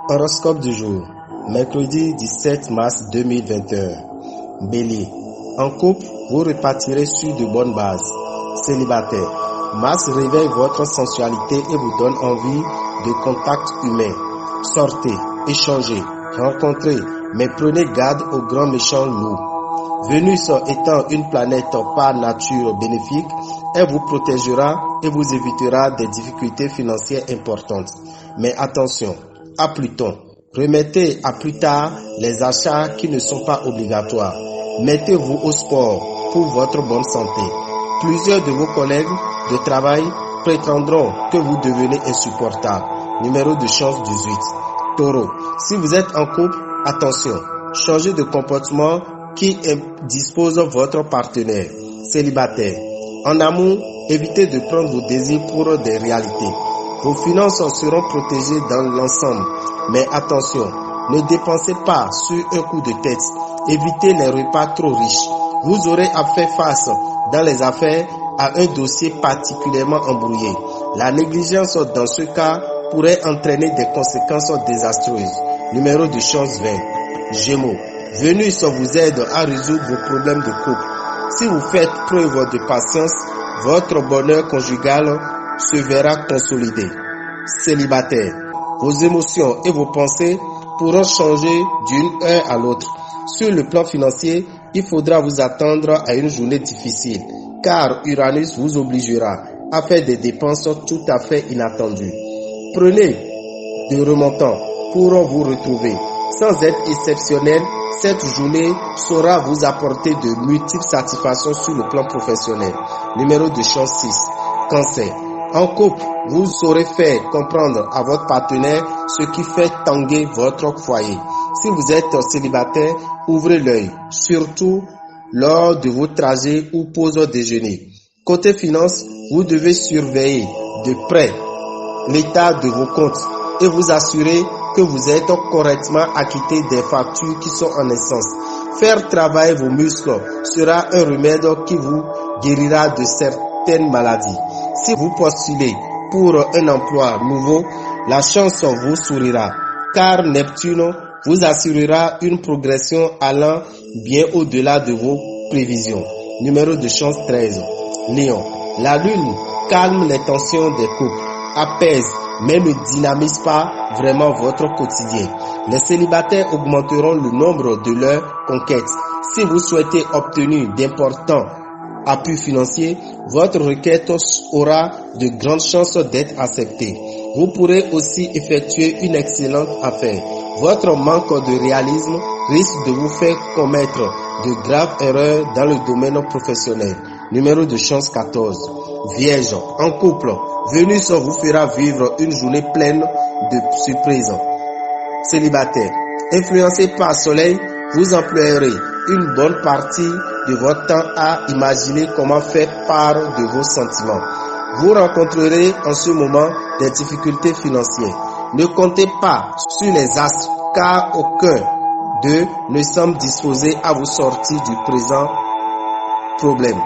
Horoscope du jour, mercredi 17 mars 2021. Bélier, en couple, vous repartirez sur de bonnes bases. Célibataire, Mars réveille votre sensualité et vous donne envie de contact humain. Sortez, échangez, rencontrez, mais prenez garde aux grands méchants loups. Vénus étant une planète par nature bénéfique, elle vous protégera et vous évitera des difficultés financières importantes. Mais attention, à Pluton, remettez à plus tard les achats qui ne sont pas obligatoires. Mettez-vous au sport pour votre bonne santé. Plusieurs de vos collègues de travail prétendront que vous devenez insupportable. Numéro de chance 18. Taureau, si vous êtes en couple, attention, changez de comportement qui dispose votre partenaire. Célibataire, en amour, évitez de prendre vos désirs pour des réalités. Vos finances seront protégées dans l'ensemble, mais attention, ne dépensez pas sur un coup de tête. Évitez les repas trop riches. Vous aurez à faire face dans les affaires à un dossier particulièrement embrouillé. La négligence dans ce cas pourrait entraîner des conséquences désastreuses. Numéro de chance 20. Gémeaux, Vénus vous aide à résoudre vos problèmes de couple. Si vous faites preuve de patience, votre bonheur conjugal se verra consolidé. Célibataire, vos émotions et vos pensées pourront changer d'une heure à l'autre. Sur le plan financier, il faudra vous attendre à une journée difficile, car Uranus vous obligera à faire des dépenses tout à fait inattendues. Prenez des remontants pour vous retrouver. Sans être exceptionnel, cette journée saura vous apporter de multiples satisfactions sur le plan professionnel. Numéro de chance 6. Cancer. En couple, vous saurez faire comprendre à votre partenaire ce qui fait tanguer votre foyer. Si vous êtes célibataire, ouvrez l'œil, surtout lors de vos trajets ou pauses déjeuner. Côté finance, vous devez surveiller de près l'état de vos comptes et vous assurer que vous êtes correctement acquitté des factures qui sont en essence. Faire travailler vos muscles sera un remède qui vous guérira de certaines maladies. Si vous postulez pour un emploi nouveau, la chance vous sourira, car Neptune vous assurera une progression allant bien au-delà de vos prévisions. Numéro de chance 13. Lion, la lune calme les tensions des couples, apaise mais ne dynamise pas vraiment votre quotidien. Les célibataires augmenteront le nombre de leurs conquêtes. Si vous souhaitez obtenir d'importants appuis financiers, votre requête aura de grandes chances d'être acceptée. Vous pourrez aussi effectuer une excellente affaire. Votre manque de réalisme risque de vous faire commettre de graves erreurs dans le domaine professionnel. Numéro de chance 14. Vierge, en couple, Vénus vous fera vivre une journée pleine de surprises. Célibataire, influencé par le soleil, vous emploierez une bonne partie de votre temps à imaginer comment faire part de vos sentiments. Vous rencontrerez en ce moment des difficultés financières. Ne comptez pas sur les astres car aucun d'eux ne semble disposé à vous sortir du présent problème.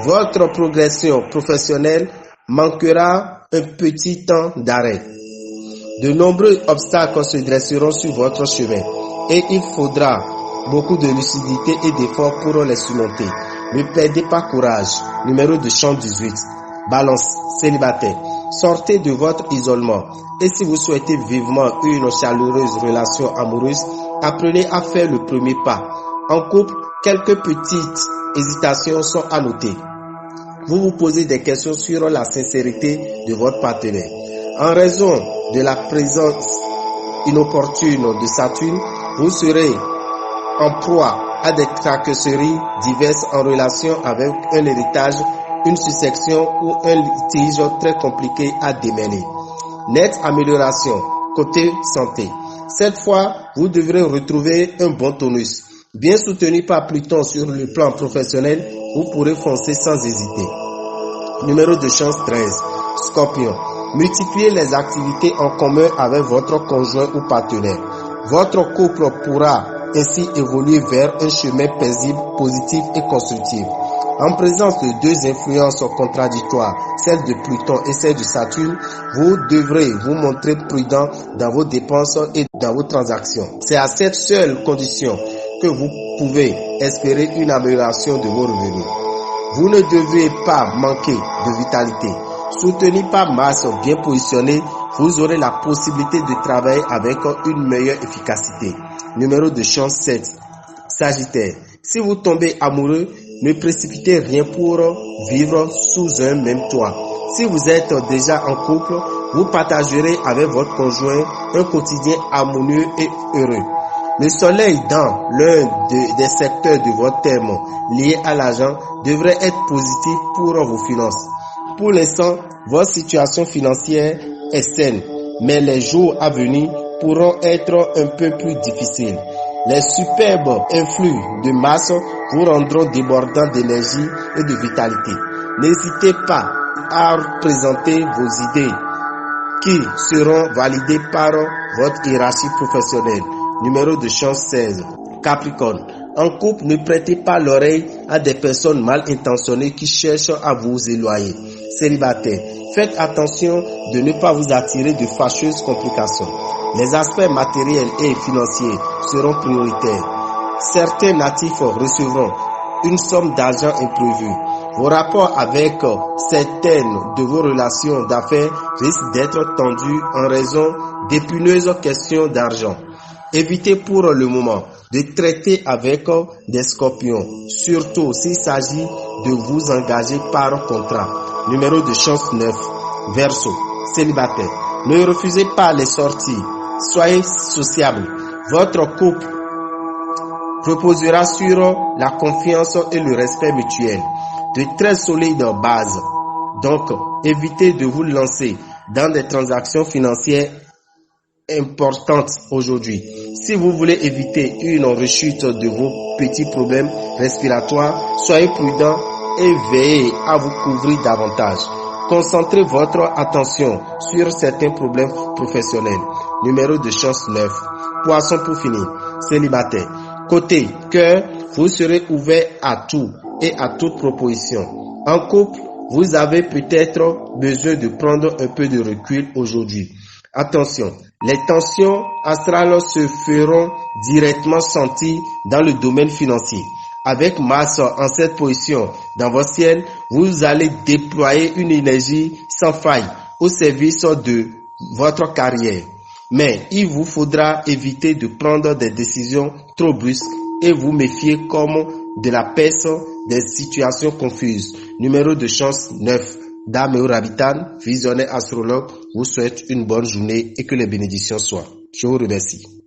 Votre progression professionnelle manquera un petit temps d'arrêt. De nombreux obstacles se dresseront sur votre chemin et il faudra beaucoup de lucidité et d'efforts pour les surmonter. Ne perdez pas courage. Numéro de chance 18. Balance, célibataire. Sortez de votre isolement et si vous souhaitez vivement une chaleureuse relation amoureuse, apprenez à faire le premier pas. En couple, quelques petites hésitations sont à noter. Vous vous posez des questions sur la sincérité de votre partenaire. En raison de la présence inopportune de Saturne, vous serez en proie à des tracasseries diverses en relation avec un héritage, une succession ou un litige très compliqué à démêler. Nette amélioration côté santé. Cette fois, vous devrez retrouver un bon tonus. Bien soutenu par Pluton sur le plan professionnel, vous pourrez foncer sans hésiter. Numéro de chance 13. Scorpion. Multipliez les activités en commun avec votre conjoint ou partenaire. Votre couple pourra ainsi évoluer vers un chemin paisible, positif et constructif. En présence de deux influences contradictoires, celle de Pluton et celle de Saturne, vous devrez vous montrer prudent dans vos dépenses et dans vos transactions. C'est à cette seule condition que vous pouvez espérer une amélioration de vos revenus. Vous ne devez pas manquer de vitalité. Soutenu par Mars bien positionné, vous aurez la possibilité de travailler avec une meilleure efficacité. Numéro de chance 7. Sagittaire. Si vous tombez amoureux, ne précipitez rien pour vivre sous un même toit. Si vous êtes déjà en couple, vous partagerez avec votre conjoint un quotidien harmonieux et heureux. Le soleil dans l'un des secteurs de votre thème lié à l'argent devrait être positif pour vos finances. Pour l'instant, votre situation financière est saine, mais les jours à venir pourront être un peu plus difficiles. Les superbes influx de Mars vous rendront débordant d'énergie et de vitalité. N'hésitez pas à présenter vos idées qui seront validées par votre hiérarchie professionnelle. Numéro de chance 16. Capricorne. En couple, ne prêtez pas l'oreille à des personnes mal intentionnées qui cherchent à vous éloigner. Célibataire. Faites attention de ne pas vous attirer de fâcheuses complications. Les aspects matériels et financiers seront prioritaires. Certains natifs recevront une somme d'argent imprévue. Vos rapports avec certaines de vos relations d'affaires risquent d'être tendus en raison d'épineuses questions d'argent. Évitez pour le moment de traiter avec des scorpions, surtout s'il s'agit de vous engager par contrat. Numéro de chance 9. Verseau. Célibataire. Ne refusez pas les sorties. Soyez sociable. Votre couple reposera sur la confiance et le respect mutuel. De très solides bases. Donc, évitez de vous lancer dans des transactions financières importantes aujourd'hui. Si vous voulez éviter une rechute de vos petits problèmes respiratoires, soyez prudent et veillez à vous couvrir davantage. Concentrez votre attention sur certains problèmes professionnels. Numéro de chance 9. Poisson pour finir. Célibataire. Côté cœur, vous serez ouvert à tout et à toute proposition. En couple, vous avez peut-être besoin de prendre un peu de recul aujourd'hui. Attention, les tensions astrales se feront directement sentir dans le domaine financier. Avec Mars en cette position dans votre ciel, vous allez déployer une énergie sans faille au service de votre carrière. Mais il vous faudra éviter de prendre des décisions trop brusques et vous méfier comme de la peste des situations confuses. Numéro de chance 9. Dame Rabitan, visionnaire astrologue, vous souhaite une bonne journée et que les bénédictions soient. Je vous remercie.